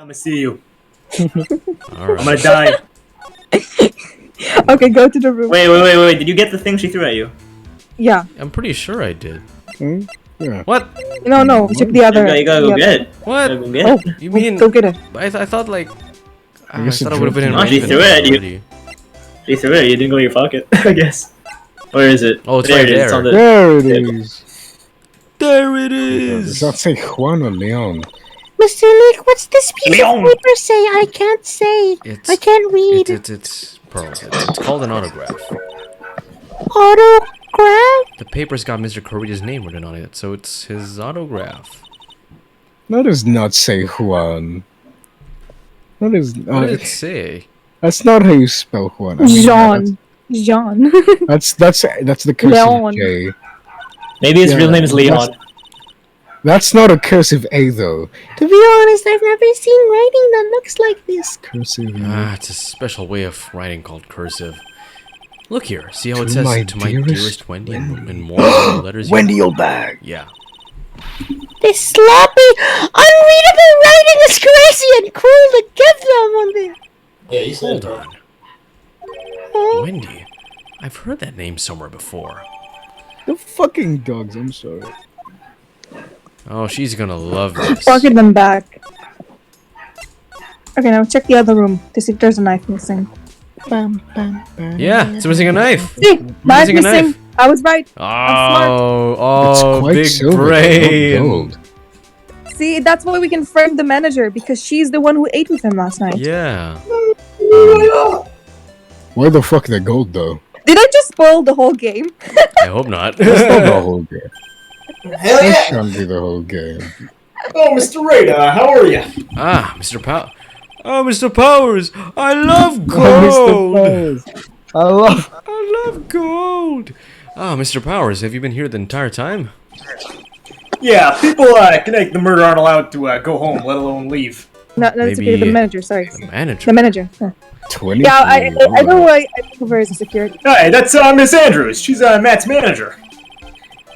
I'ma see you. All I'm gonna right. die. Okay, go to the room. Wait. Did you get the thing she threw at you? Yeah. I'm pretty sure I did. Yeah. What? No, check the other. You gotta go get it. What? You gotta go get Oh, it. You mean? go get it. I thought like. I guess thought it I would have been in dropped it. No, she range threw it at you. already. She threw it. You didn't go in your pocket, I guess. Where is it? Oh, it's there right it is. It's there. on the There it table. is. There it Does that say Juan or Leon? Mr. Nick, what's this piece Leon. of paper say? I can't say. It's. I can't read. It's pearls. It's called an autograph. Autograph? The paper's got Mr. Corita's name written on it, so it's his autograph. That does not say Juan. That is. What did it say? That's not how you spell Juan. I mean, Jean. Jean. That's the cursive Leon. J. Maybe his Yeah, real name is Leon. That's not a cursive A though. To be honest, I've never seen writing that looks like this. Cursive. Ah, it's a special way of writing called cursive. Look here. See how it To says my "To my dearest dearest Wendy" in more little letters. here? Wendy, your bag. Yeah. This sloppy, unreadable writing is crazy and cruel to give them on there. Yeah, you Hold on. Wendy. I've heard that name somewhere before. The fucking dogs. I'm sorry. Oh, she's gonna love this. Pocket them back. Okay, now check the other room to see if there's a knife missing. Bam, bam, bam. Yeah, it's missing a knife. See, knife Missing a missing. knife. I was right. Oh, Quite big silver, brain. not gold. See, that's why we can frame the manager because she's the one who ate with him last night. Yeah. Why the fuck the gold though? Did I just spoil the whole game? I hope not. That's not the whole game. Hell That can't be the whole game. Oh, Mr. Rada, how are you? Ah, Mr. Pow. Oh, Mr. Powers. I love Oh, gold. I love. Gold. Ah, Mr. Powers, have you been here the entire time? Yeah, people connect the murder aren't allowed to go home, let alone leave. No, it's okay. Maybe The manager. Sorry, The manager. the manager. Yeah, 20. yeah I know why I took over as a security. Hi, that's Miss Andrews. She's Matt's manager.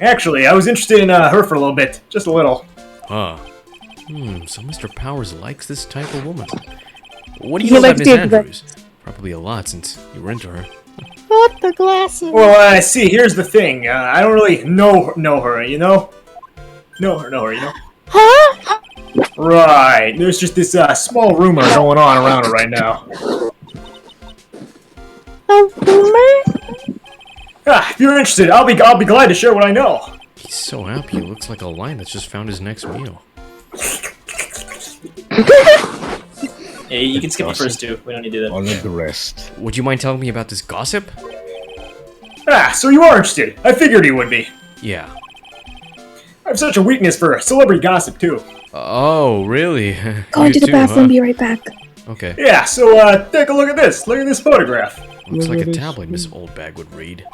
Actually, I was interested in her for a little bit, just a little. Ah. So Mr. Powers likes this type of woman. What do He you know about likes Miss to- Andrews? Probably a lot since you were into her. Put the glasses. Well, see, here's the thing. I don't really know her, you know? Know her, you know? Huh? Right. There's just this small rumor going on around her right now. A rumor? If you're interested, I'll be glad to share what I know. He's so happy. He looks like a lion that's just found his next meal. Hey, you can skip the first two. We don't need to do that. All of the rest. Would you mind telling me about this gossip? So you are interested. I figured you would be. Yeah. I have such a weakness for celebrity gossip, too. Oh, really? Go You into the too, bathroom. huh? Be right back. Okay. Yeah, so take a look at this. Look at this photograph. Looks like a Look at tablet Miss Oldbag would read.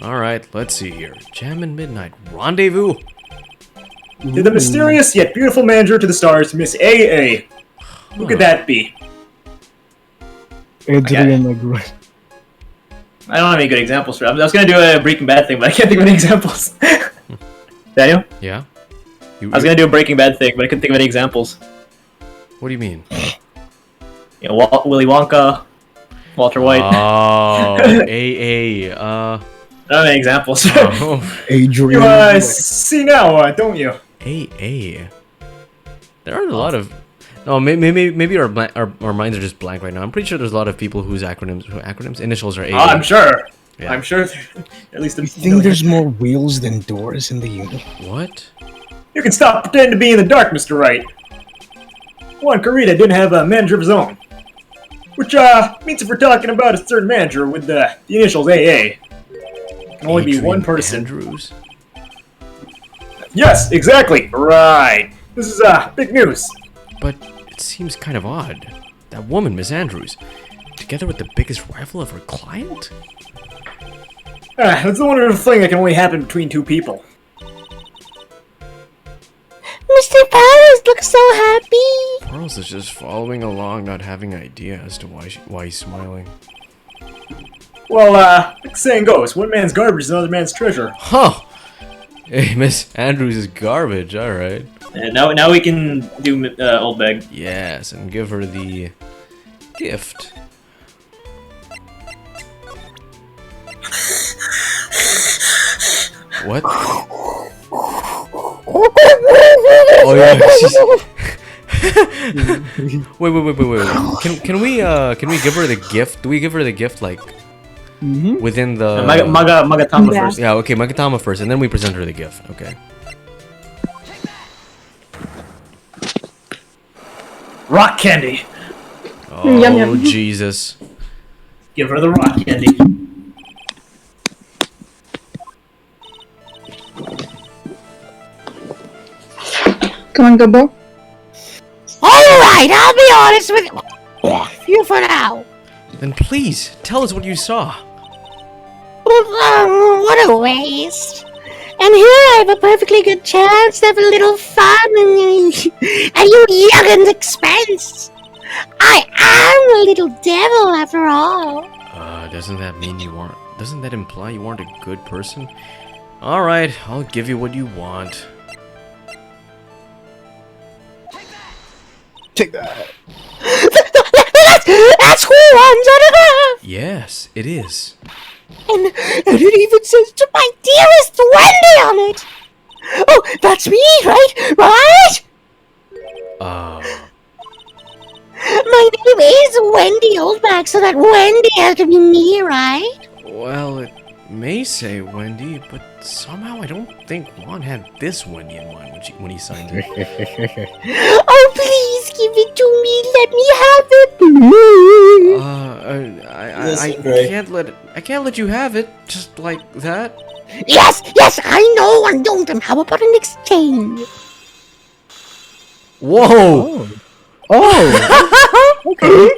Alright, let's see here. Jammin' Midnight Rendezvous. To the mysterious yet beautiful manager to the stars, Miss A.A. Who could that be? Adrian Agro- I don't have any good examples for it. I was gonna do a Breaking Bad thing, but I can't think of any examples. Daniel? Yeah? I was gonna do a Breaking Bad thing, but I couldn't think of any examples. What do you mean? You know, Willy Wonka, Walter White. Oh, AA. I don't have any examples. Oh, Adrian. You see now, don't you? AA. There are a lot of. No, maybe our minds are just blank right now. I'm pretty sure there's a lot of people whose acronyms initials are AA. Oh, I'm sure. Yeah. I'm sure. At least You think there's more wheels than doors in the universe? What? You can stop pretending to be in the dark, Mr. Wright. Juan Corita didn't have a manager of his own. Which, means if we're talking about a certain manager with the initials AA, can only be Adrian one person. Andrews? Yes, exactly. Right. This is, big news. But it seems kind of odd. That woman, Miss Andrews, together with the biggest rival of her client? That's the wonderful thing that can only happen between two people. Mr. Powers looks so happy. Pearls is just following along, not having an idea as to why he's smiling. Well, like the saying goes, one man's garbage is another man's treasure. Huh! Hey, Miss Andrews is garbage, alright. And now we can do Old Bag. Yes, and give her the gift. What? Oh yeah. Wait. Can we give her the gift? Do we give her the gift like within the Magatama Yeah. first. Yeah, okay, Magatama first, and then we present her the gift. Okay. Rock candy. Oh Yum, yum. Jesus. Give her the rock candy. Come on, Gumbo. Alright, I'll be honest with you for now. Then please tell us what you saw. What a waste. And here I have a perfectly good chance to have a little fun at you young'un's expense. I am a little devil after all. Doesn't that mean you aren't? Doesn't that imply you aren't a good person? All right, I'll give you what you want. Take that. That's who runs autograph. Yes, it is. And it even says to my dearest Wendy on it. Oh, that's me, right? Right? My name is Wendy Oldback, so that Wendy has to be me, right? Well, it may say Wendy, but somehow I don't think Juan had this Wendy in mind when he signed it. Oh, please give it to me. Let me have it. I can't let you have it just like that. Yes, I know. I don't. And how about an exchange? Whoa! Oh, okay.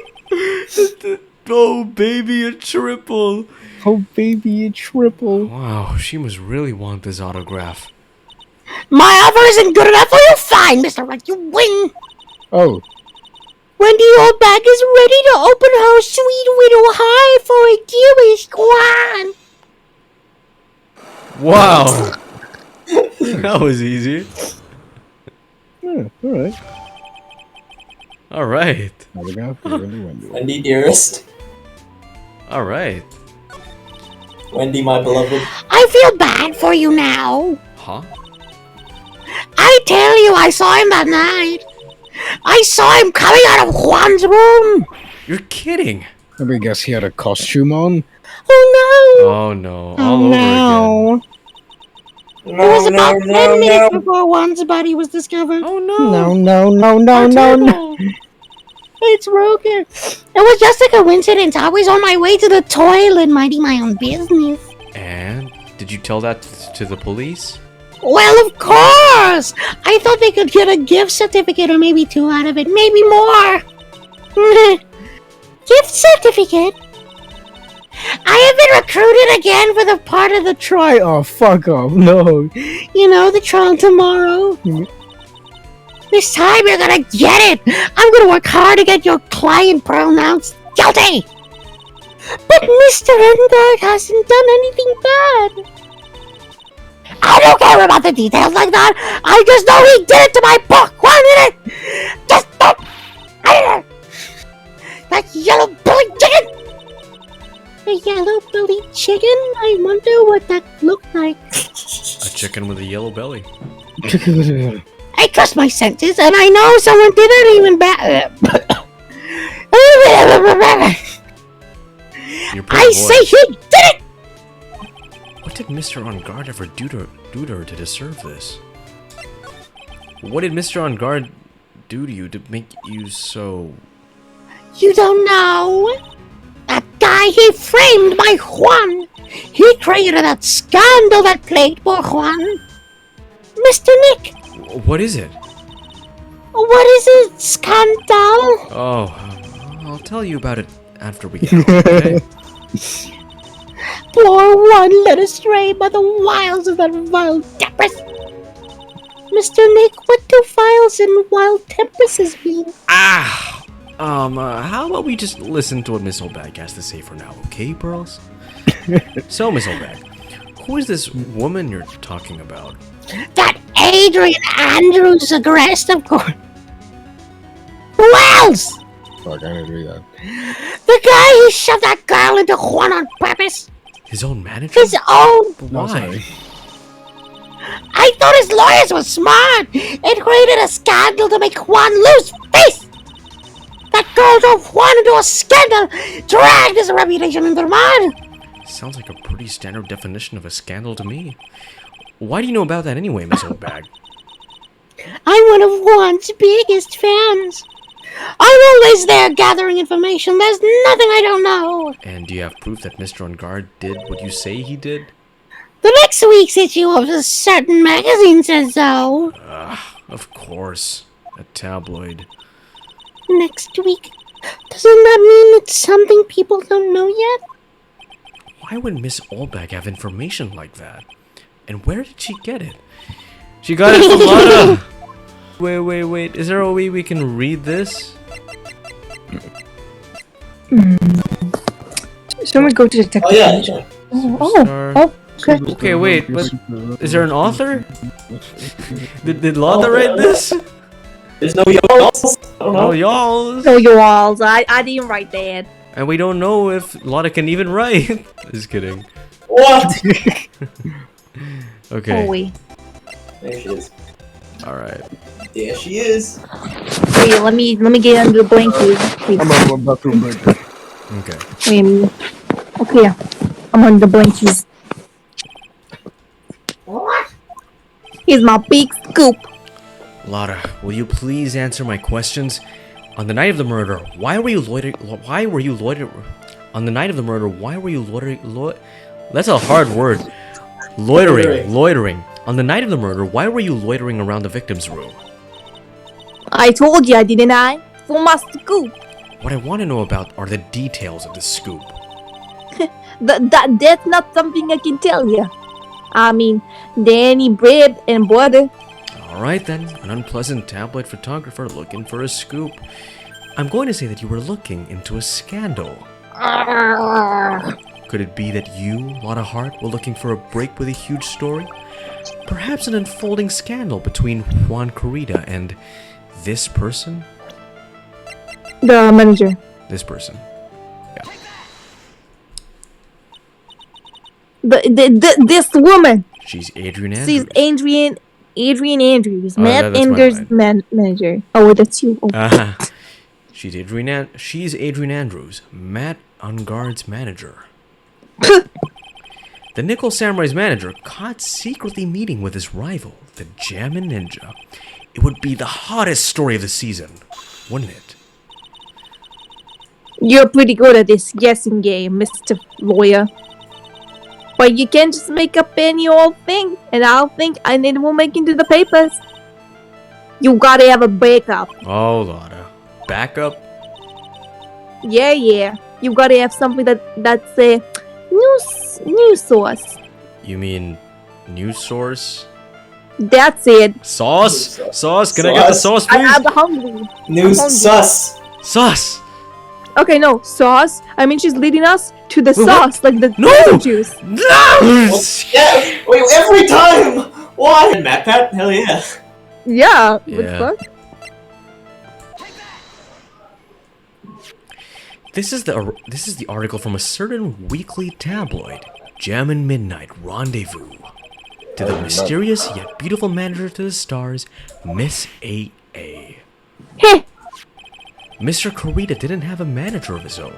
Oh, baby, a triple. Oh, baby, a triple. Wow, she must really want this autograph. My offer isn't good enough for you. Fine, Mr. Right. You win. Oh, Wendy Oldback is ready to open her sweet widow high for a dearest Juan. Wow! That was easy. yeah, all right. All right. Autograph for Wendy. Wendy, dearest. All right. Wendy, my beloved. I feel bad for you now. Huh? I tell you, I saw him that night. I saw him coming out of Juan's room. You're kidding. Let me guess, he had a costume on. Oh Oh no! All over again. no. It was about 10 minutes before Juan's body was discovered. Oh no! No. It's broken. It was just a coincidence. I was on my way to the toilet minding my own business. And did you tell that to the police? Well, of course! I thought they could get a gift certificate or maybe 2 out of it. Maybe more. Gift certificate? I have been recruited again for the part of the Try. Oh, fuck off. No. You know, the trial tomorrow. This time you're gonna get it! I'm gonna work hard to get your client pronounced guilty! But Mr. Engard hasn't done anything bad! I don't care about the details like that! I just know he did it to my book! 1 minute! Just don't... That yellow belly chicken! The yellow belly chicken? I wonder what that looked like. A chicken with a yellow belly. I trust my senses, and I know someone did it even bad. Your poor I boy. say he did it! What did Mr. On Guard ever do to her to deserve this? What did Mr. On Guard do to you to make you so... You don't know? That guy he framed my Juan. He created that scandal that plagued poor Juan. Mr. Nick, What is it? what is it, scandal? Oh, I'll tell you about it after we get home, okay? Poor Juan led astray by the wiles of that vile Tempress. Mr. Nick, what do vials and wild Tempresses mean? How about we just listen to what Miss Oldbag has to say for now, okay, Pearls? So, Miss Oldbag, who is this woman you're talking about? That Adrian Andrews aggressive, of course. Who else? Fuck, I didn't read that. The guy who shoved that girl into Juan on purpose. His own manager? His own. But No, why? sorry. I thought his lawyers were smart and created a scandal to make Juan lose face. That girl drove Juan into a scandal, dragged his reputation into the mud. Sounds like a pretty standard definition of a scandal to me. Why do you know about that anyway, Miss Oldbag? I'm one of Juan's biggest fans. I'm always there gathering information. There's nothing I don't know. And do you have proof that Mr. On Guard did what you say he did? The next week's issue of a certain magazine says so. Of course. A tabloid. Next week? Doesn't that mean it's something people don't know yet? Why would Miss Oldbag have information like that? And where did she get it? She got it from Lana! Wait. Is there a way we can read this? Shall we go to the text Oh, yeah. manager? Star- Okay. Okay, wait, but is there an author? Did Lana write this? There's no y'alls. I don't know. Oh, y'all. No, you all. I didn't write that. And we don't know if Lana can even write. Just kidding. What? Okay. Oh wait. There she is. Alright. There she is. Wait, let me get under the blanket. Wait, I'm on one bathroom break. Okay. wait a minute. Okay, I'm on the blankies. What? Here's my big scoop. Lara, will you please answer my questions? On the night of the murder, why were you loitering? On the night of the murder, why were you loitering? That's a hard word. Loitering. On the night of the murder, why were you loitering around the victim's room? I told you, didn't I? For my scoop. What I want to know about are the details of the scoop. That's not something I can tell you. I mean, Danny, bread, and butter. Alright then, an unpleasant tabloid photographer looking for a scoop. I'm going to say that you were looking into a scandal. Could it be that you, Lotta Hart, were looking for a break with a huge story? Perhaps an unfolding scandal between Juan Corrida and this person? The manager. This person. This woman. She's Adrian Andrews. She's Adrian Andrews. Oh, Matt that's my Andrews' bad. manager. Oh, that's you. Oh. She's Adrian Andrews, Matt Unguard's manager. The Nickel Samurai's manager caught secretly meeting with his rival, the Jammin' Ninja. It would be the hottest story of the season, wouldn't it? You're pretty good at this guessing game, Mr. Lawyer. But you can't just make up any old thing, and I'll think and it will make it into the papers. You gotta have a backup. Oh, Lotta. Backup? Yeah. You gotta have something that's a news source. You mean news source? That's it. Sauce? Sauce? Can I get the sauce, please? I'm hungry. News I'm hungry. sus. Sauce! Okay, no, sauce. I mean, she's leading us to the Wait, what? sauce, like the No! tomato juice. No! Well, yeah. Wait, every time. Why? Matt Pat? Hell yeah. Yeah. What the Yeah. fuck? This is the article from a certain weekly tabloid, Jammin' Midnight Rendezvous. To the mysterious yet beautiful manager to the stars, Miss A.A. Heh. Mr. Corrida didn't have a manager of his own.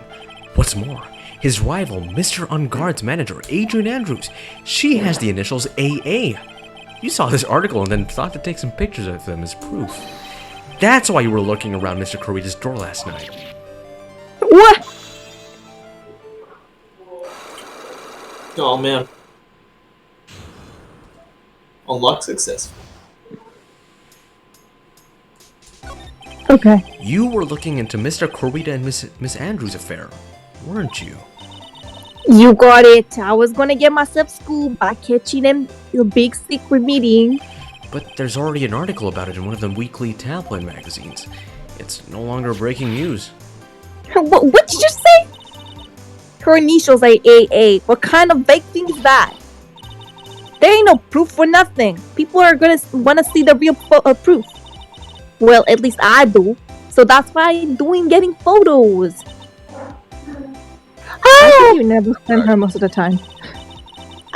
What's more, his rival, Mr. Unguard's manager, Adrian Andrews, she has the initials AA. You saw this article and then thought to take some pictures of them as proof. That's why you were looking around Mr. Corrida's door last night. What? Oh man. Unlock successful. Okay. You were looking into Mr. Corrida and Miss Andrews' affair, weren't you? You got it. I was gonna get myself schooled by catching them a big secret meeting. But there's already an article about it in one of the weekly tabloid magazines. It's no longer breaking news. What did you say? Her initials are AA. What kind of vague thing is that? There ain't no proof for nothing. People are gonna want to see the real proof. Well, at least I do. So that's why I'm getting photos. I think you never spend her most of the time.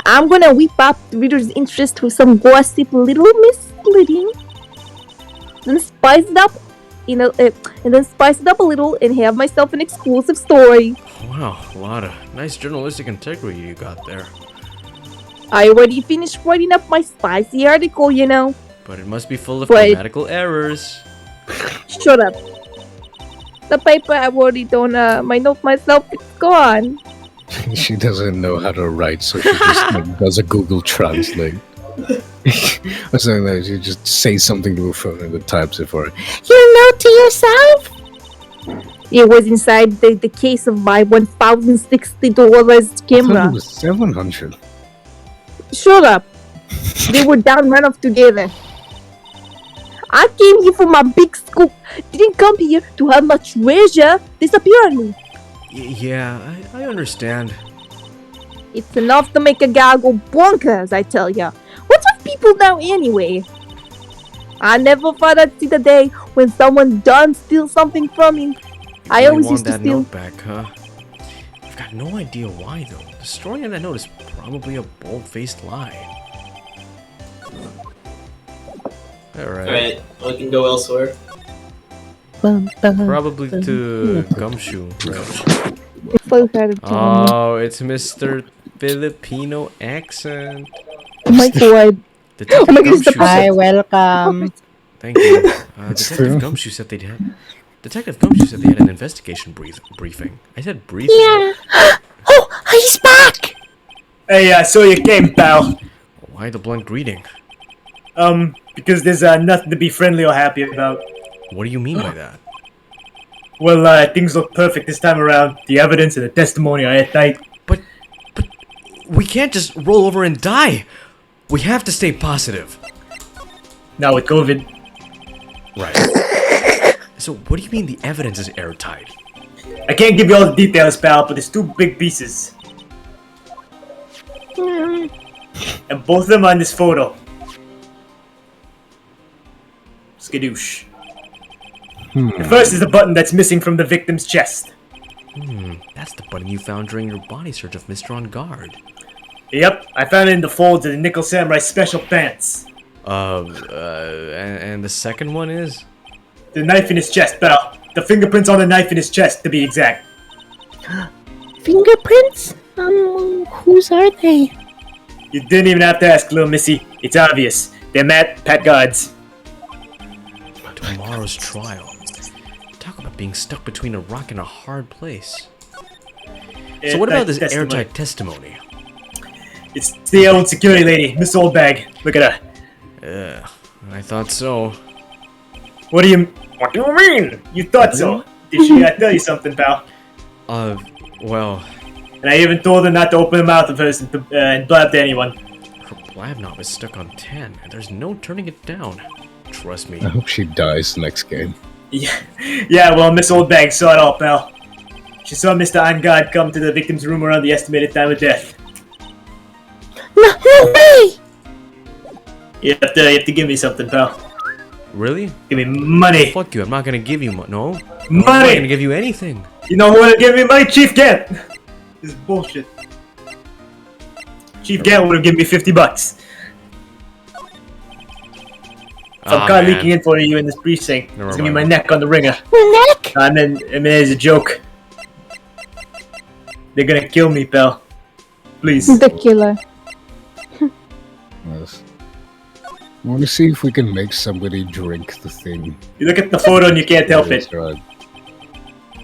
I'm gonna whip up the reader's interest with some gossip, little misleading, then spice it up, and then spice it up a little and have myself an exclusive story. Wow, a lot of nice journalistic integrity you got there. I already finished writing up my spicy article, you know. But it must be full of But- grammatical errors. Shut up. The paper I've already done my note myself, it's gone. She doesn't know how to write, so she just does a Google Translate. Or something like that. She just says something to her phone and it types it for her. You note to yourself? It was inside the case of my $1,060 I thought camera. it was 700. Shut up. They were down run off together. I came here for my big scoop. Didn't come here to have my treasure disappear on me. Yeah, I understand. It's enough to make a guy go bonkers, I tell ya. What's with people now anyway? I never thought I'd see the day when someone done steal something from me. I You always want used to that steal. note back, huh? I've got no idea why, though. The story in that note is probably a bold-faced lie. Alright. Alright, we can go elsewhere. Probably to Gumshoe, right? Oh, it's Mr. Filipino accent. Oh my god. Detective Oh my goodness, Gumshoe Hi, said, welcome. thank you. It's Detective true. Gumshoe said they had. Detective Gumshoe said they had an investigation briefing. I said briefing. Yeah. Oh, he's back! Hey, I saw you came, pal. Why the blunt greeting? Because there's nothing to be friendly or happy about. What do you mean by that? Well, things look perfect this time around. The evidence and the testimony are airtight. But we can't just roll over and die. We have to stay positive. Now with COVID. Right. So what do you mean the evidence is airtight? I can't give you all the details, pal, but there's two big pieces. And both of them are in this photo. Skadoosh. The first is the button that's missing from the victim's chest. That's the button you found during your body search of Mr. On Guard. Yep, I found it in the folds of the Nickel Samurai special pants. And the second one is? The knife in his chest, pal. The fingerprints on the knife in his chest, to be exact. Fingerprints? Whose are they? You didn't even have to ask, little missy. It's obvious. They're Pat God's. Tomorrow's trial. Talk about being stuck between a rock and a hard place. So what about this testimony. airtight testimony? It's the old security lady, Miss Oldbag. Look at her. I thought so. What do you mean? You thought so? Did she tell you something, pal? Well, And I even told her not to open her mouth of hers and blab to anyone. her blab knob is stuck on 10, and there's no turning it down. Trust me. I hope she dies next game. Yeah, well, Miss Oldbag saw it all, pal. She saw Mr. On-God come to the victim's room around the estimated time of death. No way! You have to give me something, pal. Really? Give me money. Fuck you, I'm not gonna give you no. I'm not Money! gonna give you anything. You know who would give me money? Chief Gant! This is bullshit. Chief Gant would have given me $50. If I'm caught leaking info to you in this precinct, Never it's gonna be mind. my neck on the ringer. Neck? I mean, it's a joke. They're gonna kill me, pal. Please. The killer. Yes. I want to see if we can make somebody drink the thing. You look at the photo and you can't help it. Right.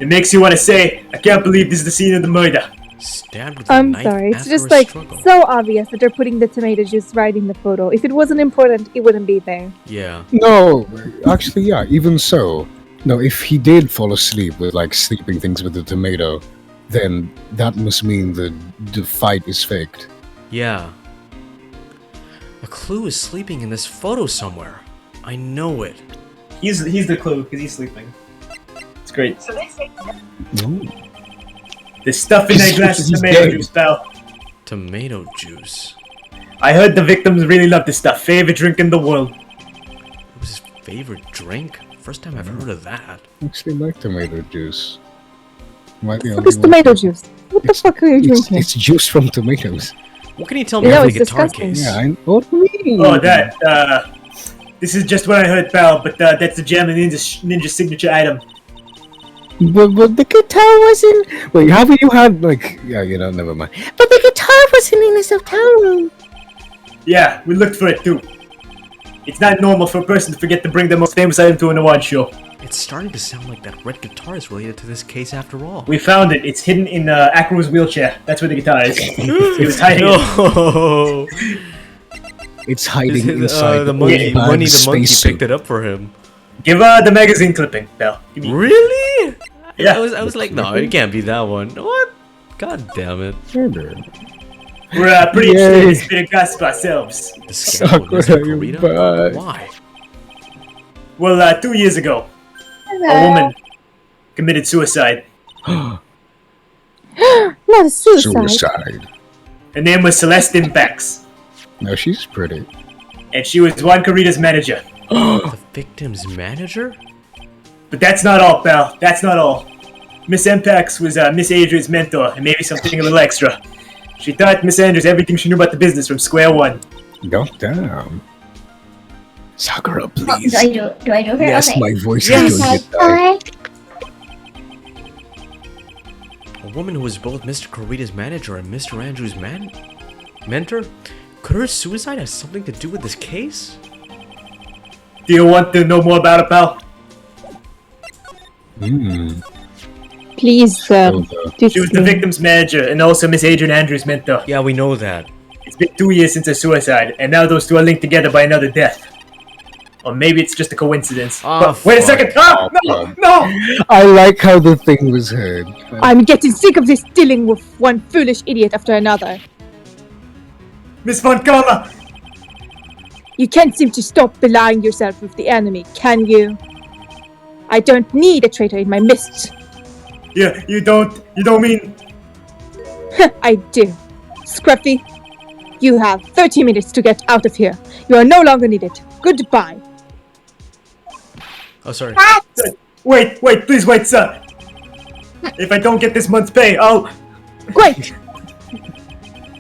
It makes you want to say, I can't believe this is the scene of the murder. Stabbed with a I'm knife sorry, it's after just a like struggle. so obvious that they're putting the tomato juice right in the photo. If it wasn't important, it wouldn't be there. Yeah. No, actually, yeah, even so. No, if he did fall asleep with, like, sleeping things with the tomato, then that must mean the fight is faked. Yeah. A clue is sleeping in this photo somewhere. I know it. He's the clue, because he's sleeping. It's great. Ooh. There's stuff in that glass of He's tomato dead. juice, pal. Tomato juice. I heard the victims really love this stuff. Favorite drink in the world. What was his favorite drink? First time I've heard of that. Actually like tomato juice. Might be What is tomato juice? What the fuck are you drinking? It's juice from tomatoes. What can you tell me No, about it's the guitar disgusting. case? Yeah, what do you mean? Oh, that, this is just what I heard, pal, but, that's the Jammin' Ninja signature item. But the guitar wasn't. Wait, haven't you had, like... Yeah, never mind. But the guitar wasn't in his hotel room. Yeah, we looked for it, too. It's not normal for a person to forget to bring the most famous item to an award show. It's starting to sound like that red guitar is related to this case after all. We found it. It's hidden in, Akru's wheelchair. That's where the guitar is. He was hiding it. No! It's hiding inside the monkey, bag Money the monkey spacesuit. picked it up for him. Give, the magazine clipping, pal. Give me- Really? Yeah. I was like, no, it can't be that one. What? God damn it. Murder. We're, pretty Yay. interested in this bit of gossip ourselves. The scandal with Sakura, Mr. you Kurita? bad. Why? Well, 2 years ago, a woman committed suicide. Not a suicide. Suicide. Her name was Celestine Bax, No, she's pretty. and she was Juan Carita's manager. The victim's manager? But that's not all, pal. That's not all. Miss Empax was Miss Adrian's mentor, and maybe something a little extra. She taught Miss Andrews everything she knew about the business from square one. Goddamn. Sakura, please. Do I do her? Yes, Okay. my voice Yes. is going to die. A woman who was both Mr. Kurita's manager and Mr. Andrews' mentor? Could her suicide have something to do with this case? Do you want to know more about it, pal? Please, She was the victim's manager and also Miss Adrian Andrews' mentor. Yeah, we know that. It's been 2 years since her suicide, and now those two are linked together by another death. Or maybe it's just a coincidence. Ah, But wait a fuck. second! Ah, no! No! I like how the thing was heard. I'm getting sick of this dealing with one foolish idiot after another. Miss Von Karma! You can't seem to stop belying yourself with the enemy, can you? I don't need a traitor in my midst. Yeah, you don't mean... I do. Scruffy, you have 30 minutes to get out of here. You are no longer needed. Goodbye. Oh, sorry. Wait, please wait, sir. If I don't get this month's pay, I'll... Great!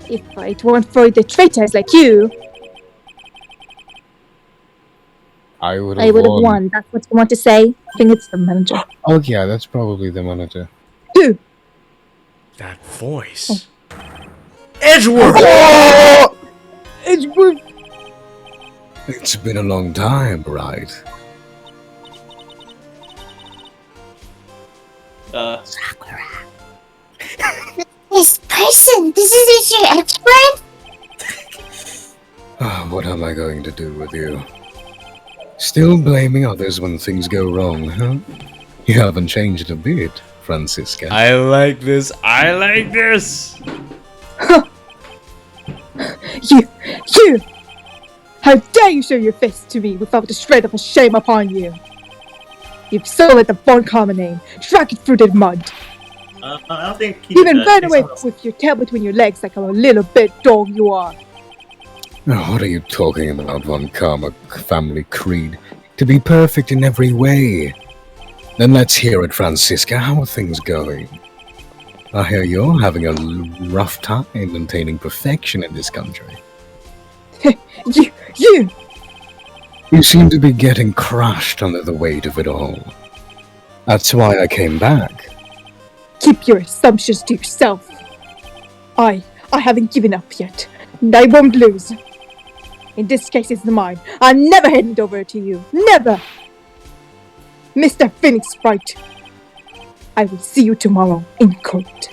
If it weren't for the traitors like you, I would I would have won. That's what you want to say? I think it's the manager. Oh yeah, that's probably the monitor. Dude, That voice. Edgeworth! Edgeworth! It's been a long time, right? This person, this is your expert? What am I going to do with you? Still blaming others when things go wrong, huh? You haven't changed a bit, Francisca. I like this. I like this. You! How dare you show your fist to me without a shred of a shame upon you? You've sullied the Von Karma name, drag it through the mud. I don't think he... You even ran away with your tail between your legs like a little bit dog you are. Oh, what are you talking about, Von Karma family creed? To be perfect in every way. Then let's hear it, Francisca. How are things going? I hear you're having a rough time maintaining perfection in this country. You! You seem to be getting crushed under the weight of it all. That's why I came back. Keep your assumptions to yourself. I haven't given up yet, and I won't lose. In this case, it's mine. I'm never handing it over to you. Never! Mr. Phoenix Wright, I will see you tomorrow in court.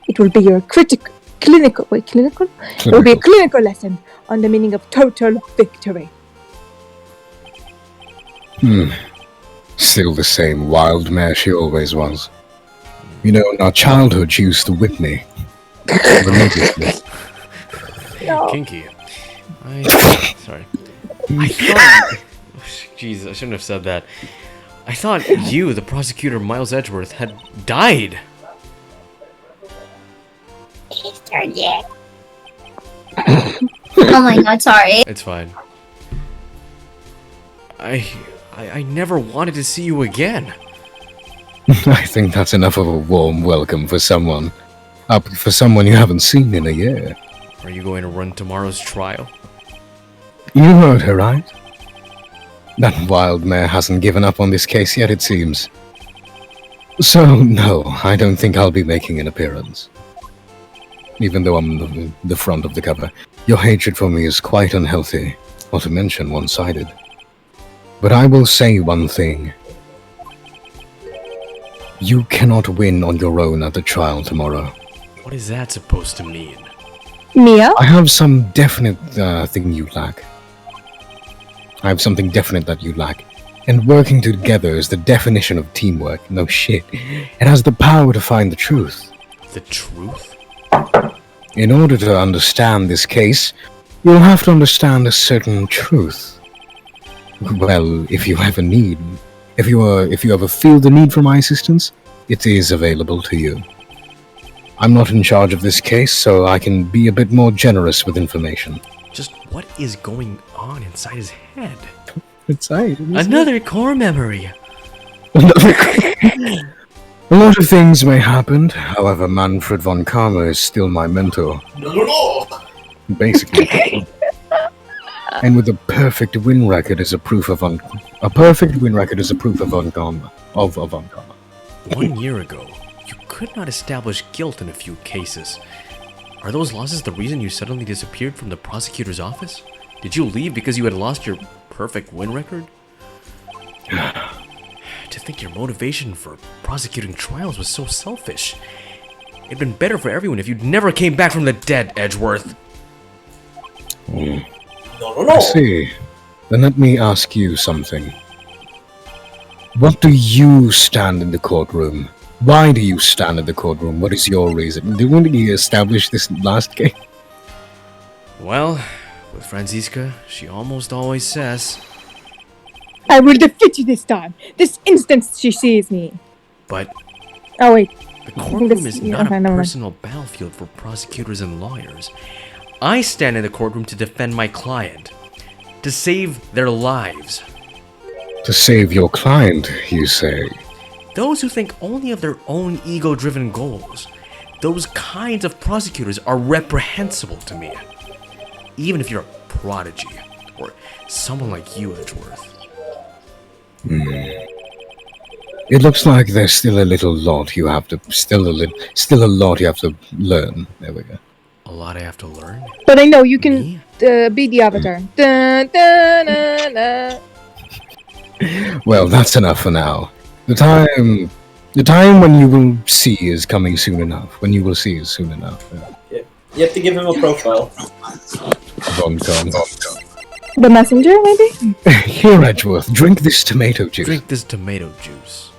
It will be your clinical? It will be a clinical lesson on the meaning of total victory. Still the same wild mare she always was. You know, in our childhood, she used to whip me. Religiously. Kinky. Sorry. I thought... Jeez, I shouldn't have said that. I thought you, the prosecutor Miles Edgeworth, had died. He's turned yet. Oh my god, sorry. It's fine. I never wanted to see you again. I think that's enough of a warm welcome for someone you haven't seen in a year. Are you going to run tomorrow's trial? You heard her, right? That wild mare hasn't given up on this case yet, it seems. So, no, I don't think I'll be making an appearance. Even though I'm the front of the cover, your hatred for me is quite unhealthy, not to mention one-sided. But I will say one thing. You cannot win on your own at the trial tomorrow. What is that supposed to mean? Mia? I have some definite thing you lack. I have something definite that you lack. And working together is the definition of teamwork. No shit. It has the power to find the truth. The truth? In order to understand this case, you'll have to understand a certain truth. Well, if you ever feel the need for my assistance, it is available to you. I'm not in charge of this case, so I can be a bit more generous with information. Just what is going on inside his head? Another Another core memory. A lot of things may happen, however, Manfred von Karma is still my mentor. No. Basically. And with a perfect win record as a proof of von Karma. 1 year ago, you could not establish guilt in a few cases. Are those losses the reason you suddenly disappeared from the prosecutor's office? Did you leave because you had lost your perfect win record? To think your motivation for prosecuting trials was so selfish. It'd been better for everyone if you'd never came back from the dead, Edgeworth. No. I see. Then let me ask you something. What do you stand in the courtroom? Why do you stand in the courtroom? What is your reason? Didn't we establish this last game? Well, with Franziska, she almost always says. I will defeat you this time. This instant she sees me. But Oh wait. the courtroom is not okay, a never mind. personal battlefield for prosecutors and lawyers. I stand in the courtroom to defend my client, to save their lives. To save your client, you say? Those who think only of their own ego-driven goals, those kinds of prosecutors are reprehensible to me. Even if you're a prodigy, or someone like you, Edgeworth. It looks like there's still a lot you have to learn. There we go. A lot I have to learn. But I know you can Me? be the avatar. Dun, dun, dun, dun. Well, that's enough for now. The time when you will see is coming soon enough. When you will see is soon enough. Yeah. You have to give him a profile. Von Karma. The messenger, maybe? Here, Edgeworth, drink this tomato juice. Drink this tomato juice.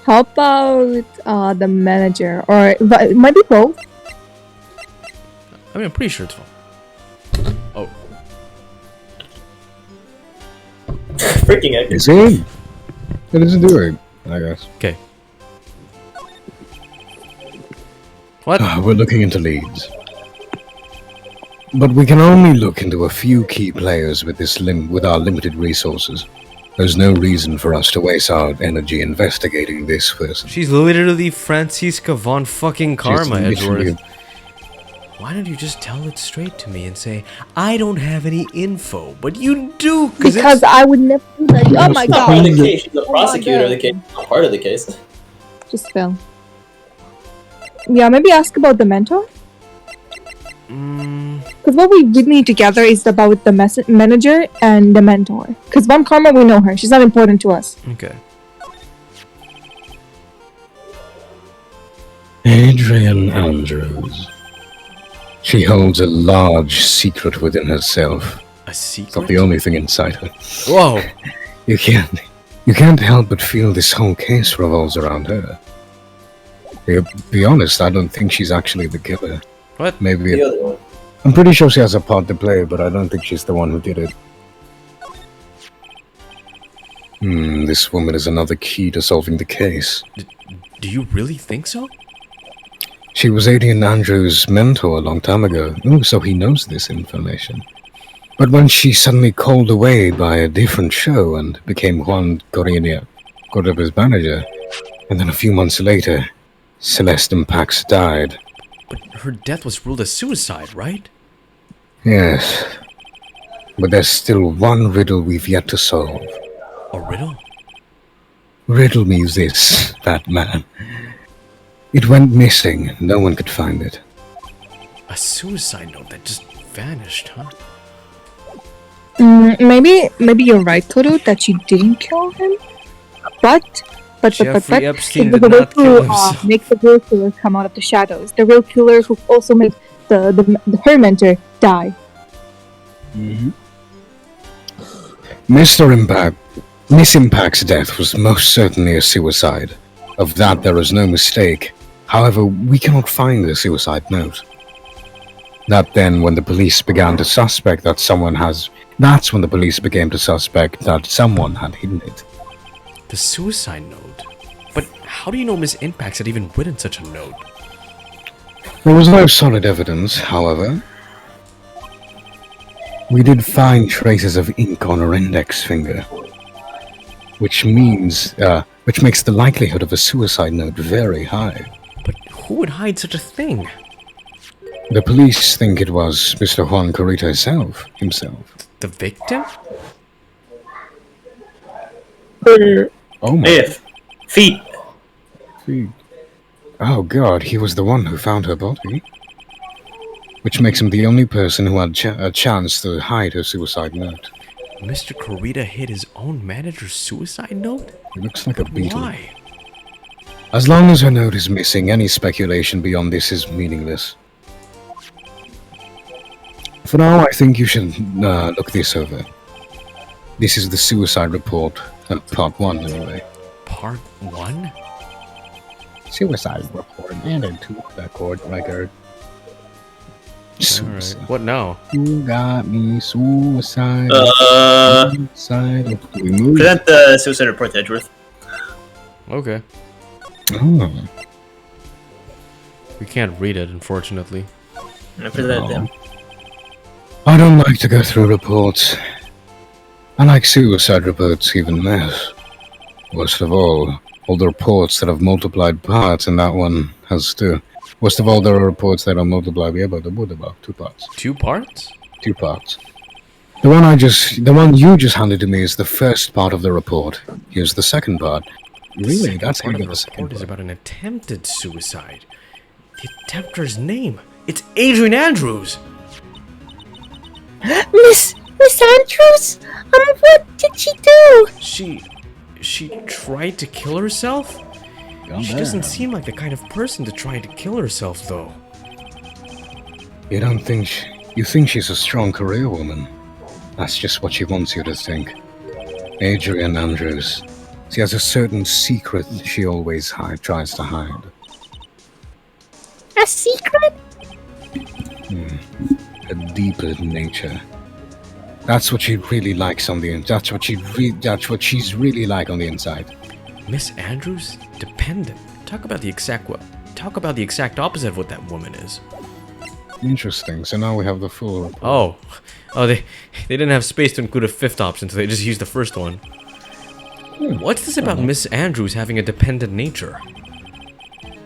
How about the manager? Or but it might be both. I mean, I'm pretty sure it's fine. Oh, Freaking heck. Is he? What is he doing? I guess. okay. What? We're looking into leads. But we can only look into a few key players with our limited resources. There's no reason for us to waste our energy investigating this person. She's literally Franziska von fucking Karma, She's literally- Edgeworth. Why don't you just tell it straight to me and say, I don't have any info, but you do, Because I would never do that. Oh my She's not part of god. the case. She's a Oh my prosecutor of the God. case, not part of the case. Just fell. Yeah, maybe ask about the mentor. Because what we really need to gather is about the manager and the mentor. Because Von Karma, we know her. She's not important to us. Okay. Adrian Andrews. She holds a large secret within herself. A It's secret? not the only thing inside her. Whoa! You can't help but feel this whole case revolves around her. To be honest, I don't think she's actually the killer. What? Maybe The other one. I'm pretty sure she has a part to play, but I don't think she's the one who did it. This woman is another key to solving the case. Do you really think so? She was Adrian Andrews' mentor a long time ago. Oh, so he knows this information. But when she suddenly called away by a different show and became Juan Cordoba's manager, and then a few months later, Celeste Pax died. But her death was ruled as suicide, right? Yes. But there's still one riddle we've yet to solve. A riddle? Riddle me this, Batman. It went missing. No one could find it. A suicide note that just vanished, huh? Maybe you're right, Toru, that she didn't kill him. But Jeffrey Epstein it was did the real not kill killer himself. make the real killer come out of the shadows. The real killer who also made her mentor die. Miss Impact's death was most certainly a suicide. Of that there is no mistake. However, we cannot find the suicide note. That's when the police began to suspect that someone had hidden it. The suicide note? But how do you know Miss Impax had even written such a note? There was no solid evidence, however. We did find traces of ink on her index finger, which makes the likelihood of a suicide note very high. But who would hide such a thing? The police think it was Mr. Juan Corita himself. The victim? Oh my If. Feet. feet. Oh god, he was the one who found her body. Which makes him the only person who had a chance to hide her suicide note. Mr. Corita hid his own manager's suicide note? It looks like a beetle. Why? As long as her note is missing, any speculation beyond this is meaningless. For now, I think you should look this over. This is the suicide report, part 1 anyway. Part 1? Suicide report added to the court record. Alright, what now? You got me suicide. Suicide. We move. Present the suicide report to Edgeworth. Okay. Oh. We can't read it, unfortunately. I present them. I don't like to go through reports. I like suicide reports even less. Worst of all the reports that have multiplied parts, and that one has two. Worst of all, there are reports that are multiplied by about 2 parts. 2 parts? 2 parts. The one you just handed to me is the first part of the report. Here's the second part. Really? That's how Part you of get the the second report is part. about an attempted suicide. The attempter's name. It's Adrian Andrews! Miss Andrews? What did she do? She tried to kill herself? She doesn't seem like the kind of person to try to kill herself, though. You think she's a strong career woman? That's just what she wants you to think. Adrian Andrews. She has a certain secret she always tries to hide. A secret? A deeper nature. That's what she really likes on the inside. That's what she's really like on the inside. Miss Andrews? Dependent. Talk about the exact opposite of what that woman is. Interesting. So now we have the full report. Oh, they didn't have space to include a 5th option, so they just used the first one. What's this about Miss Andrews having a dependent nature?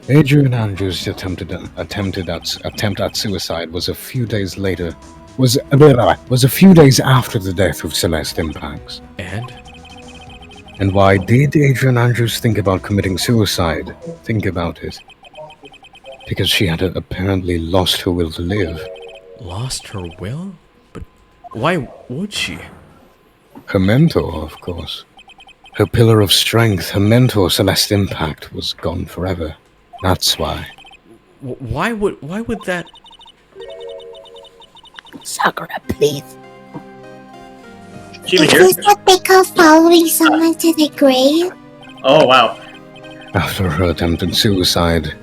Adrian Andrews' attempt at suicide was a few days after the death of Celeste Impax. And why did Adrian Andrews think about committing suicide? Think about it. Because she had apparently lost her will to live. Lost her will? But why would she? Her mentor, of course. Her pillar of strength, her mentor, Celeste Impact, was gone forever. That's why. Why would that... Sakura, please. She even Is here? this what they call following someone to the grave? Oh, wow. After her attempted suicide,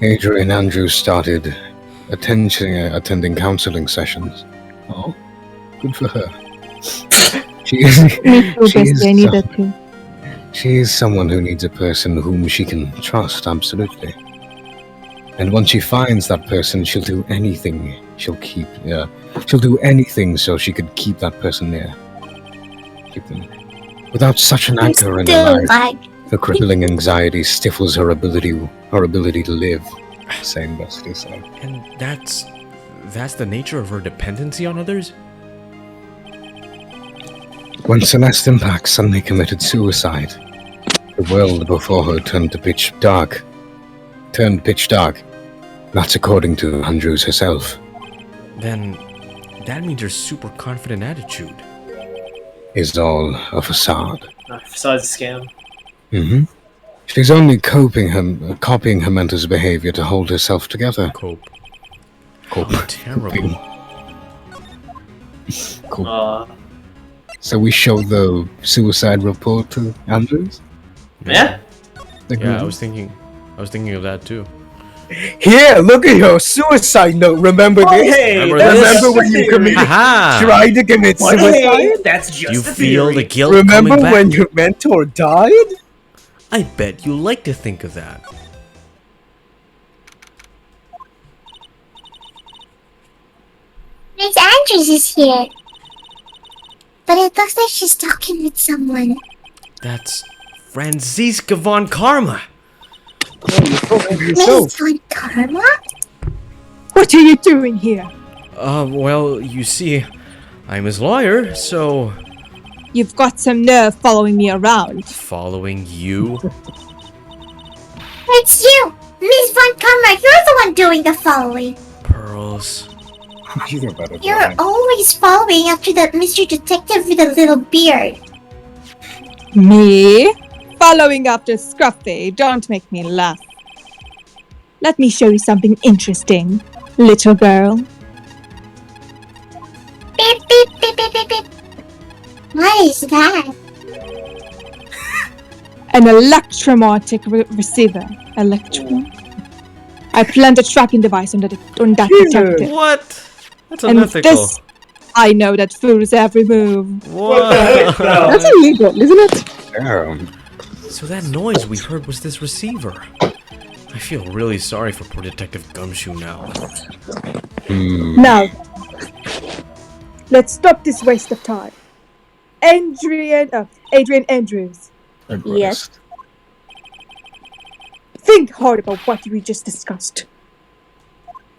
Adrian Andrews started attending counseling sessions. Oh, good for her. She is someone who needs a person whom she can trust, absolutely. And once she finds that person, she'll do anything. She'll do anything so she could keep that person near. Keep them. Without such an anchor in her Still life, like the crippling anxiety stifles her ability to live. Same bestie said. And that's the nature of her dependency on others? When Celeste Impact suddenly committed suicide, the world before her turned pitch dark. That's according to Andrews herself. Then that means her super confident attitude. Is all a facade. Besides the scam. Mm-hmm. She's only copying her mentor's behavior to hold herself together. Cope. Cope. How terrible. Cope. So we show the suicide report to Andrews? Yeah? Yeah, I was thinking of that too. Here, look at your suicide note. Remember this? Hey, Remember when you tried to commit suicide? Hey, that's just Do you the feel theory. the guilt Remember coming back? when your mentor died? I bet you like to think of that. Miss Andrews is here. But it looks like she's talking with someone. That's Franziska von Karma. Miss Von Karma? What are you doing here? Well, you see, I'm his lawyer, so... You've got some nerve following me around. Following you? It's you! Miss Von Karma, you're the one doing the following. Pearls. You're always following after that Mr. Detective with a little beard. Me? Following after Scruffy, don't make me laugh. Let me show you something interesting, little girl. Beep, beep, beep, beep, beep, beep. What is that? An electromagnetic receiver. I plant a tracking device on that detective. What? That's And with unethical. this, I know that fool's every move. What? That's illegal, isn't it? Damn. So that noise we heard was this receiver. I feel really sorry for poor Detective Gumshoe now. Now, let's stop this waste of time. Adrian Andrews. Yes. Think hard about what we just discussed.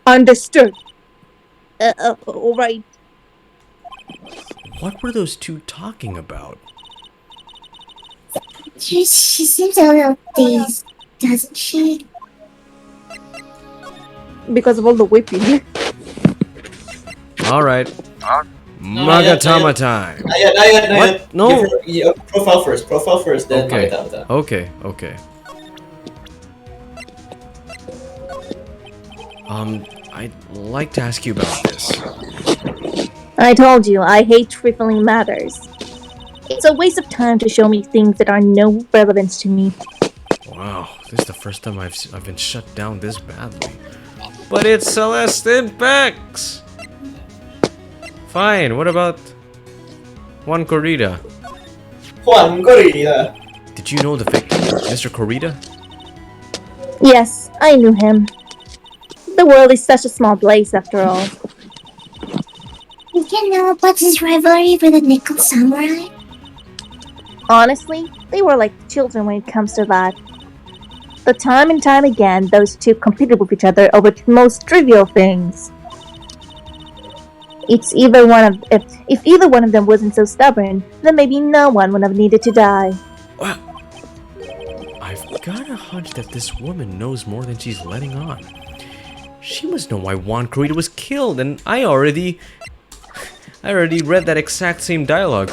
Understood. All right. What were those two talking about? She seems a little dazed, doesn't she? Because of all the whipping. Alright. Magatama time. Not yet. What? No. Give her, profile first, then Okay. Magatama. Okay. I'd like to ask you about this. I told you, I hate trifling matters. It's a waste of time to show me things that are no relevance to me. Wow, this is the first time I've been shut down this badly. But it's Celeste Impacts! Fine, what about Juan Corrida? Juan Corrida. Did you know the victim, Mr. Corrida? Yes, I knew him. The world is such a small place after all. You know about his rivalry with the Nickel Samurai? Honestly, they were like children when it comes to that. But time and time again, those two competed with each other over the most trivial things. If either one of them wasn't so stubborn, then maybe no one would have needed to die. Wow. I've got a hunch that this woman knows more than she's letting on. She must know why Juan Corrida was killed, and I already read that exact same dialogue.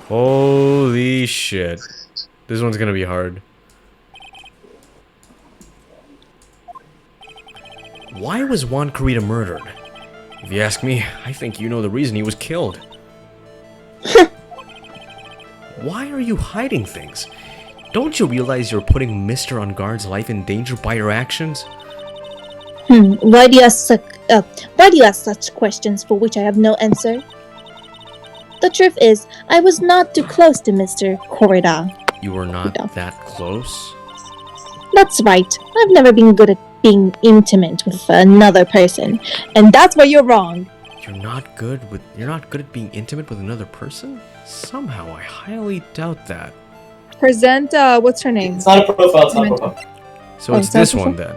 Holy shit. This one's gonna be hard. Why was Juan Corrida murdered? If you ask me, I think you know the reason he was killed. Why are you hiding things? Don't you realize you're putting Mr. On Guard's life in danger by your actions? Why do you ask such questions for which I have no answer? The truth is, I was not too close to Mr. Corrida. You were not No. that close? That's right. I've never been good at being intimate with another person, and that's where you're wrong. You're not good at being intimate with another person? Somehow I highly doubt that. Present, what's her name? It's not a profile, it's not a profile. So Oh, it's is that this the one one? then.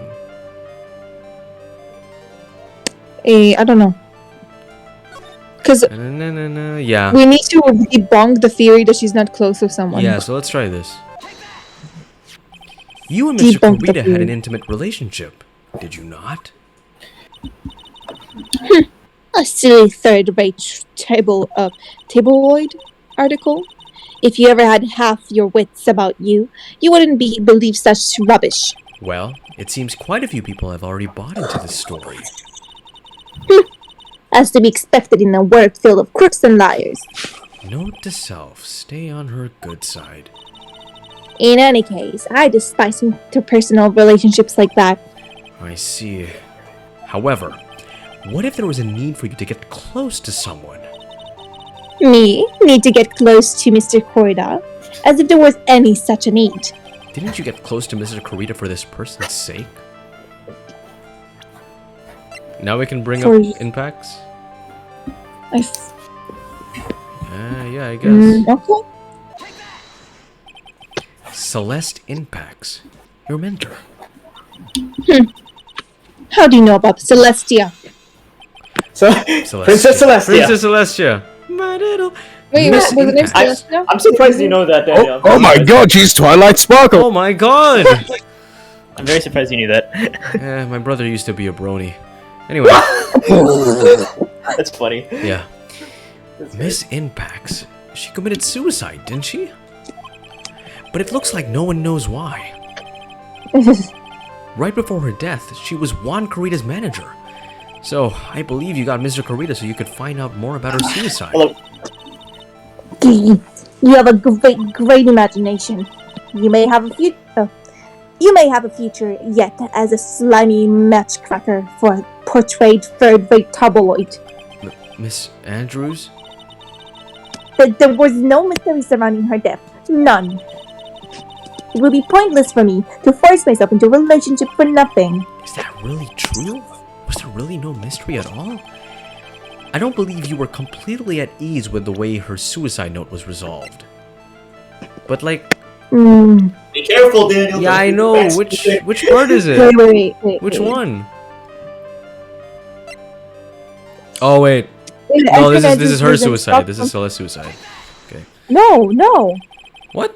I don't know. Because Yeah. we need to debunk the theory that she's not close with someone. Yeah, so let's try this. You and Mr. Debunk the Kurita had an theory. intimate relationship, did you not? A silly third-rate tabloid article. If you ever had half your wits about you, you wouldn't believe such rubbish. Well, it seems quite a few people have already bought into this story. As to be expected in a world filled of crooks and liars. Note to self, stay on her good side. In any case, I despise interpersonal relationships like that. I see. However, what if there was a need for you to get close to someone? Me need to get close to Mr. Korda, as if there was any such a need. Didn't you get close to Mr. Kurita for this person's sake? Now we can bring up impacts? Yeah, I guess. Okay. Celeste Impacts, your mentor. How do you know about Celestia? So, Celestia. Princess Celestia. Princess Celestia. My little Wait, Miss was the name Impact. Celestia? I'm surprised you know that, Daniel. Oh my god, she's Twilight Sparkle! Oh my god! I'm very surprised you knew that. My brother used to be a brony. Anyway, That's funny. yeah. Miss Impacts. She committed suicide, didn't she? But it looks like no one knows why. Right before her death, she was Juan Kurita's manager. So, I believe you got Mr. Kurita so you could find out more about her suicide. Hello. You have a great imagination. You may have a future yet as a slimy matchcracker for a portrayed third-rate tabloid. Miss Andrews? But there was no mystery surrounding her death. None. It would be pointless for me to force myself into a relationship for nothing. Is that really true? Was there really no mystery at all? I don't believe you were completely at ease with the way her suicide note was resolved. But like... Be careful, Daniel. Yeah, I know. Which part is it? Wait. Which one? Oh, wait. Wait, No, I this think is her there's a suicide. stop- This is Celeste's suicide. Okay. No. What?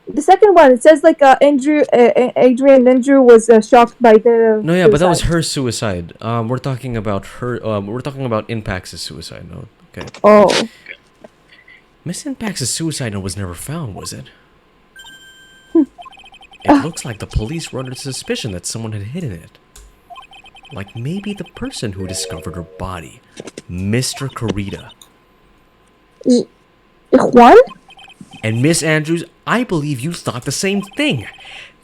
The second one, it says like Adrian Andrew was shocked by the. No, yeah, but that was suicide. her suicide. We're talking about her. We're talking about Impax's suicide note. Okay. Oh. Miss Impax's suicide note was never found, was it? It looks like the police were under suspicion that someone had hidden it. Like maybe the person who discovered her body, Mr. Kurita. Juan? And Miss Andrews, I believe you thought the same thing.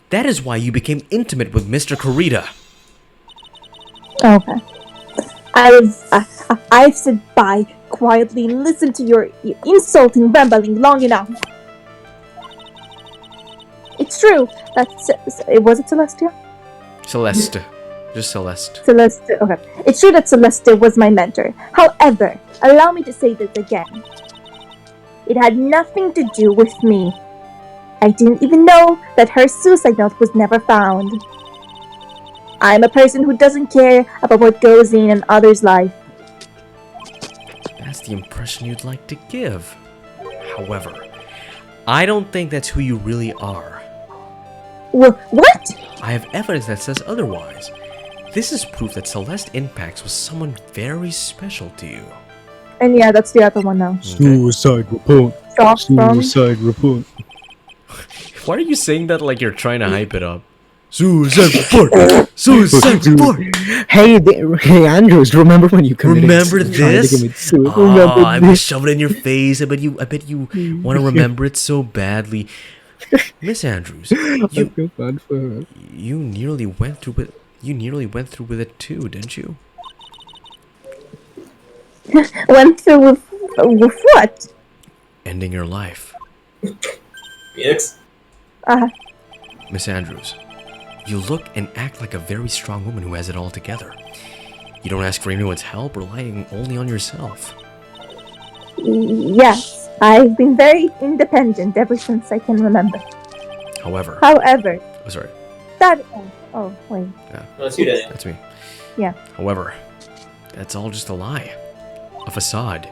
That is why you became intimate with Mr. Kurita. Okay. I've stood by quietly and listened to your insulting rambling long enough. It's true. Was it Celestia? Celeste. Just Celeste. Celeste. Okay. It's true that Celeste was my mentor. However, allow me to say this again. It had nothing to do with me. I didn't even know that her suicide note was never found. I'm a person who doesn't care about what goes in others' life. That's the impression you'd like to give. However, I don't think that's who you really are. What? I have evidence that says otherwise. This is proof that Celeste Impacts was someone very special to you. And yeah, that's the other one now. Suicide report. Shocked from. Suicide report. Why are you saying that like you're trying to hype it up? Suicide report! Suicide report! Hey, Andrews, remember when you committed Remember tried to this? commit suicide? Oh, Remember I this? will shove it in your face. I bet you want to remember it so badly. Miss Andrews, I feel bad for her. you nearly went through with it too, didn't you? Went through with what? Ending your life. Phoenix? Miss Andrews, you look and act like a very strong woman who has it all together. You don't ask for anyone's help, relying only on yourself. Yes, I've been very independent ever since I can remember. However, oh, sorry. Wait. Yeah, That's you, Daniel. that's me. Yeah. However, that's all just a lie. A facade.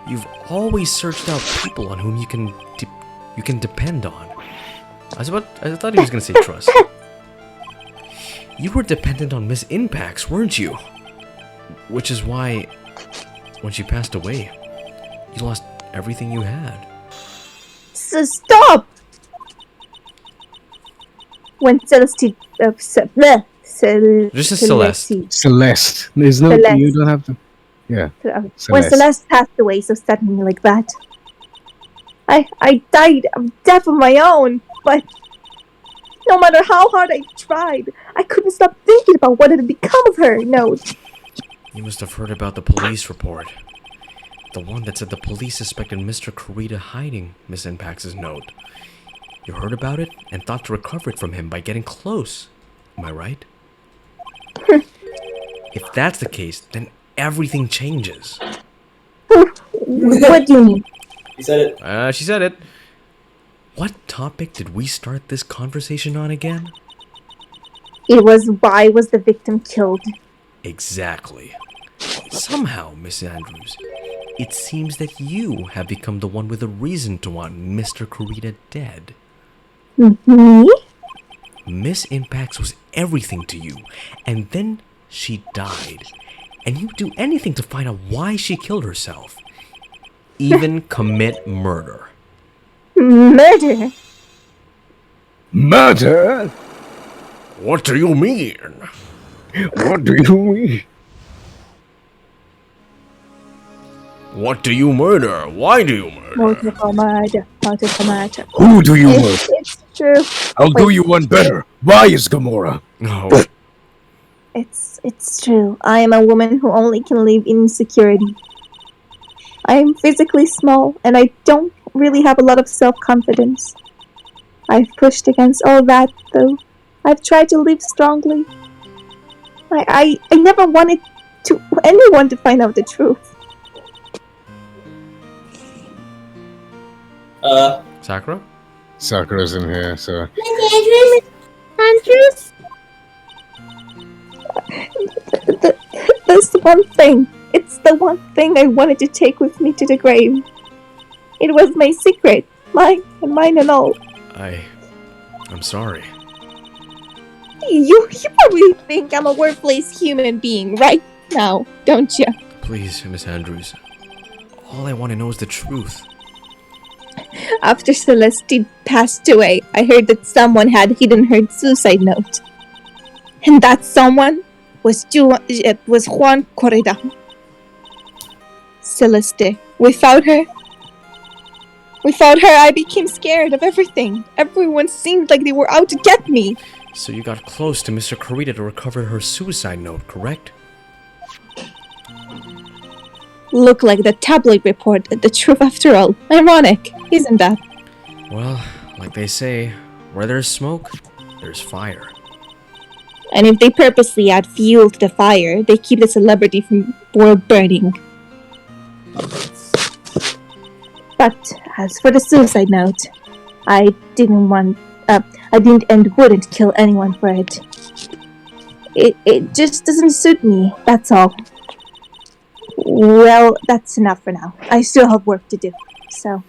You've always searched out people on whom you can depend on. I thought he was gonna say trust. You were dependent on Miss Impacts, weren't you? Which is why, when she passed away, you lost everything you had. So stop! When Celeste... Just a Celeste. Celeste. There's no. Celeste. You don't have to. Yeah. When Celeste. Celeste passed away so suddenly like that, I died of death of my own, but no matter how hard I tried, I couldn't stop thinking about what had become of her. No. You must have heard about the police report. The one that said the police suspected Mr. Kurita hiding Miss Impacts' note. You heard about it and thought to recover it from him by getting close. Am I right? If that's the case, then everything changes. What do you mean? He said it. She said it. What topic did we start this conversation on again? It was why was the victim killed? Exactly. Somehow, Miss Andrews, it seems that you have become the one with a reason to want Mr. Kurita dead. Me? Miss Impacts was everything to you, and then she died. And you'd do anything to find out why she killed herself. Even commit murder. Murder? Murder? What do you mean? What do you mean? What do you murder? Why do you murder? Multiple murder. Multiple murder. Who do you murder? It's true. I'll do you one better. Why is Gamora? No. It's true. I am a woman who only can live in insecurity. I am physically small, and I don't really have a lot of self-confidence. I've pushed against all that, though. I've tried to live strongly. I never wanted anyone to find out the truth. Sakura? Sakura's in here, so... Andrews? That's the one thing. It's the one thing I wanted to take with me to the grave. It was my secret. Mine and all. I'm sorry. You probably think I'm a worthless human being right now, don't you? Please, Miss Andrews. All I want to know is the truth. After Celeste passed away, I heard that someone had hidden her suicide note. And that someone was Juan Corrida. Celeste. Without her, I became scared of everything. Everyone seemed like they were out to get me. So you got close to Mr. Kurita to recover her suicide note, correct? Look like the tabloid report, the truth after all. Ironic, isn't that? Well, like they say, where there's smoke, there's fire. And if they purposely add fuel to the fire, they keep the celebrity from world burning. But as for the suicide note, I didn't and wouldn't kill anyone for it. It just doesn't suit me, that's all. Well, that's enough for now. I still have work to do, so...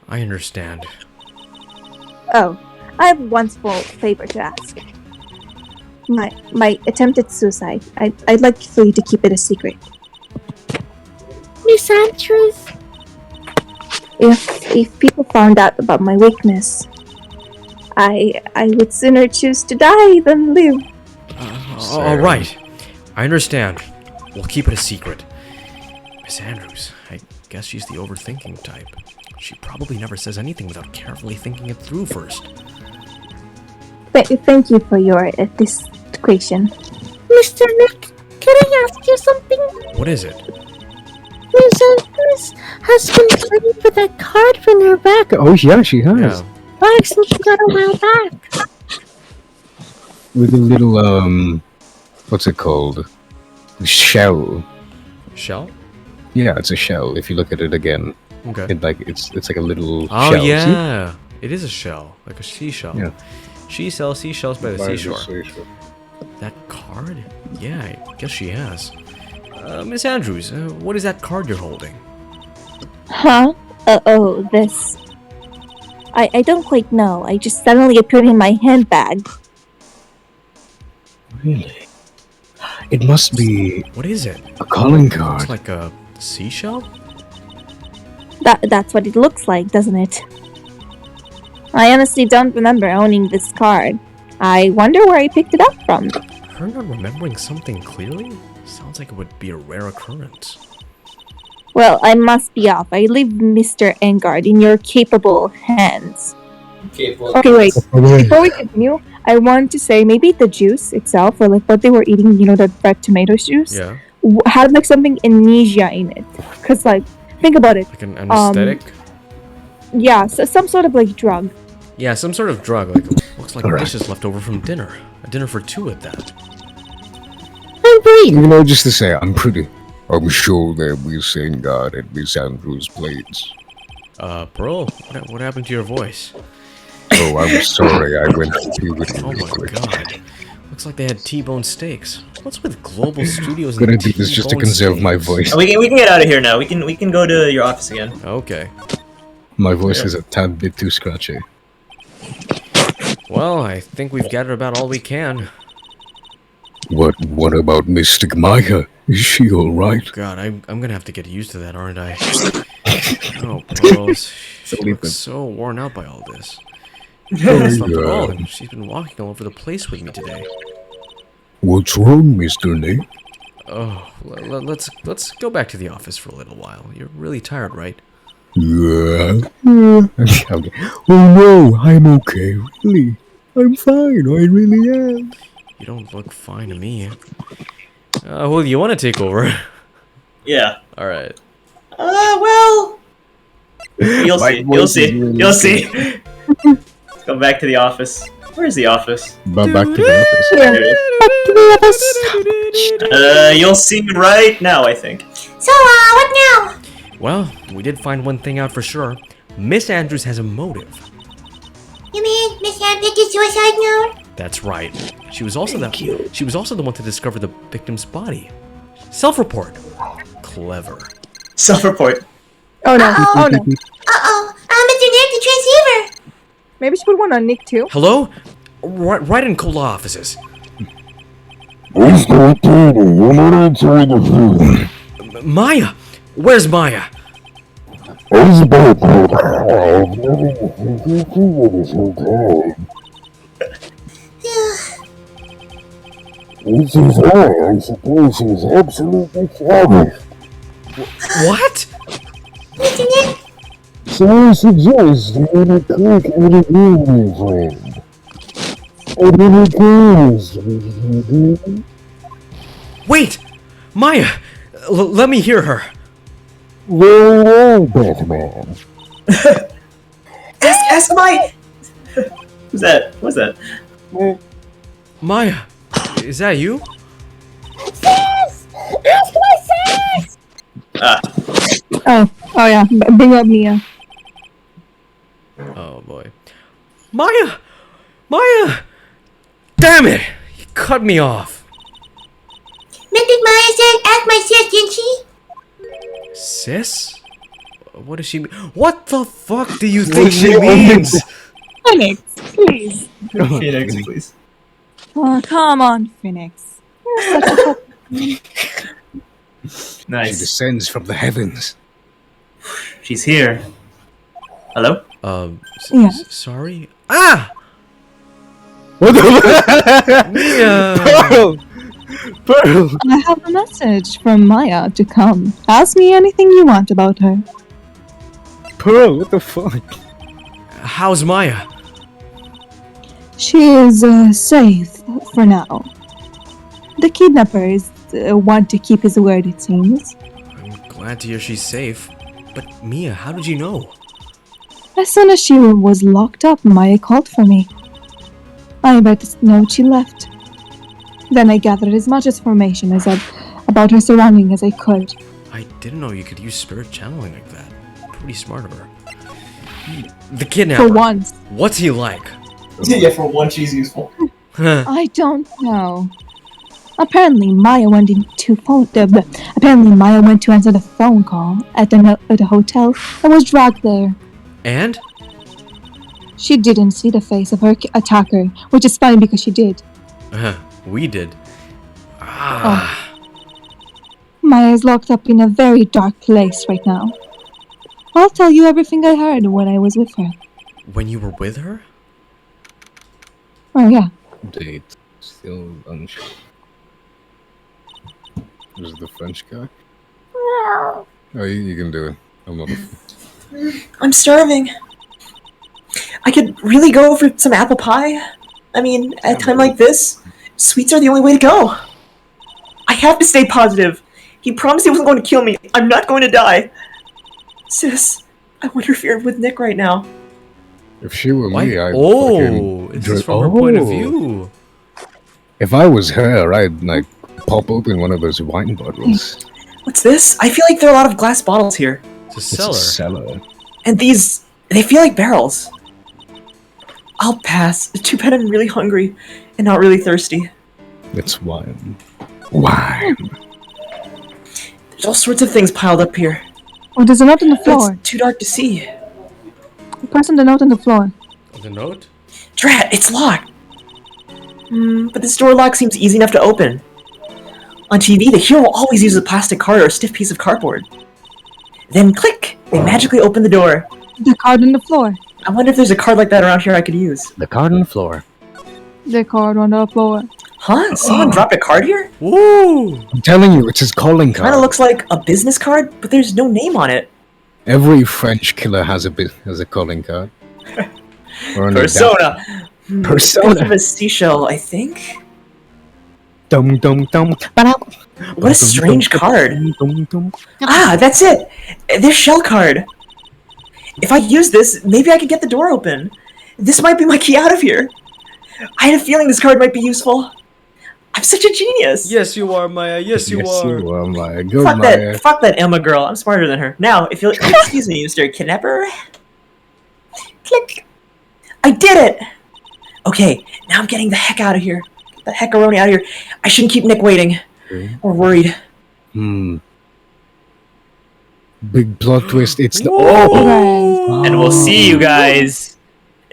I understand. Oh, I have one small favor to ask. My attempted suicide, I'd like for you to keep it a secret. Miss Andrews? If people found out about my weakness, I would sooner choose to die than live. Alright. I understand. We'll keep it a secret. Miss Andrews, I guess she's the overthinking type. She probably never says anything without carefully thinking it through first. Thank you for your discretion. Mr. Nick, can I ask you something? What is it? Miss Andrews? has been playing with that card from her back. Oh, yeah, she has. Yeah. Back since she got a while back. With a little, what's it called? Shell. Shell? Yeah, it's a shell. If you look at it again, Okay. it's like a little Oh shell. yeah, it is a shell, like a seashell. Yeah. She sells seashells by the See? seashore. That card? Yeah, I guess she has. Miss Andrews, what is that card you're holding? Huh? Oh, this. I don't quite know. I just suddenly appeared in my handbag. Really? It must be What is it? a calling card. It's like a seashell? That's what it looks like, doesn't it? I honestly don't remember owning this card. I wonder where I picked it up from. Her not remembering something clearly? Sounds like it would be a rare occurrence. Well, I must be off. I leave Mr. Engard in your capable hands. Okay, well, Okay, wait. Before we continue, I want to say maybe the juice itself, or like what they were eating, you know, that red tomato juice, Yeah. had like something amnesia in it. Cause like, think about it. Like an anesthetic? Yeah, so some sort of like drug. Yeah, some sort of drug. Like looks like Alright. dishes left over from dinner. A dinner for two at that. You know, just to say, I'm sure there will be saying God at Miss Andrews' plates. Pearl, what happened to your voice? Oh, I'm sorry, I went to puberty Oh real my quick. god. Looks like they had T-bone steaks. What's with Global Studios Gonna and do this just to T-bone conserve my steaks? voice. we can get out of here now. We can go to your office again. Okay. My voice is a tad bit too scratchy. Well, I think we've gathered about all we can. What about Mystic Maya? Is she alright? God, I'm gonna have to get used to that, aren't I? Oh, Pearls. She looks so worn out by all this. She hasn't slept at all, and she's been walking all over the place with me today. What's wrong, Mr. Nate? Oh, let's go back to the office for a little while. You're really tired, right? Yeah. Okay. Oh no, I'm okay, really. I'm fine, I really am. You don't look fine to me. Well, you want to take over? Yeah. All right. Well. You'll My see. You'll voice see. is really You'll see. Let's go back to the office. Where's the office? But back to the office. There it is. You'll see right now, I think. So, what now? Well, we did find one thing out for sure. Miss Andrews has a motive. You mean Miss Ann picked a suicide note? That's right. She was also the one to discover the victim's body. Self-report. Clever. Self-report. Oh no! Oh no! Uh-oh. Mr. Nick, the transceiver. Maybe she put one on Nick too. Hello? Right in Cola offices. Maya! Where's Maya? What? Mr. Nick, So I suggest you want to click on it in, my friend. And then it goes. Wait! Maya! Let me hear her. Very well, Batman. Ask my. Who's that? What's that? Maya, is that you? Sis! Ask my sis! Oh yeah. Bring up Mia. Oh boy. Maya! Maya! Damn it! You cut me off. Mystic Maya said, ask my sis, didn't she? Sis? What does she mean? What the fuck do you think she means? Phoenix, please. Phoenix, please. Oh, come on, Phoenix. You're such a She Nice. descends from the heavens. She's here. Hello? Yeah. Sorry? Ah! What the Mia! Pearl! Pearl! I have a message from Maya to come. Ask me anything you want about her. Pearl, what the fuck? How's Maya? She is safe for now. The kidnappers want to keep his word, it seems. I'm glad to hear she's safe. But Mia, how did you know? As soon as she was locked up, Maya called for me. I read the note she left. Then I gathered as much information about her surrounding as I could. I didn't know you could use spirit channeling like that. Pretty smart of her. The kidnapper. For once. What's he like? Yeah, for one, she's useful. I don't know. Apparently, Maya went to answer the phone call at the hotel and was dragged there. And? She didn't see the face of her attacker, which is funny because she did. We did. Maya is locked up in a very dark place right now. I'll tell you everything I heard when I was with her. When you were with her? Oh, yeah. Date. Still unsure. Is it the French guy? Oh, you can do it. I'm not. I'm starving. I could really go for some apple pie. I mean, at a time like this, sweets are the only way to go. I have to stay positive. He promised he wasn't going to kill me. I'm not going to die. Sis, I wonder if you're with Nick right now. If she were me, I'd this is from her point of view. If I was her, I'd like pop open one of those wine bottles. What's this? I feel like there are a lot of glass bottles here. It's a cellar. It's a cellar. And these, they feel like barrels. I'll pass. Too bad I'm really hungry and not really thirsty. It's wine. Wine. There's all sorts of things piled up here. Oh, there's a note on the floor. It's too dark to see. Press on the note on the floor. The note? Drat, it's locked. But this door lock seems easy enough to open. On TV, the hero always uses a plastic card or a stiff piece of cardboard. Then click! They magically open the door. The card on the floor. I wonder if there's a card like that around here I could use. The card on the floor. The card on the floor. Huh? Someone dropped a card here? Woo! I'm telling you, it's his calling card. Kinda looks like a business card, but there's no name on it. Every French killer has a calling card. Or an Persona! Persona! Of a seashell, I think? Dum dum dum. What a strange card. Ah, that's it! This shell card. If I use this, maybe I could get the door open. This might be my key out of here. I had a feeling this card might be useful. I'm such a genius! Yes, you are, Maya. Yes, you are. You are, Maya. Go, Fuck Maya. that Emma girl. I'm smarter than her. Now, if you'll excuse me, Mr. Kidnapper. Click. I did it! Okay, now I'm getting the heck out of here. Get the heckaroni out of here. I shouldn't keep Nick waiting. Or worried. Big plot twist. It's the. Oh! And we'll see you guys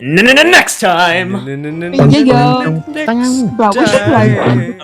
next time! Yeah, yo. Bro, what's your plan?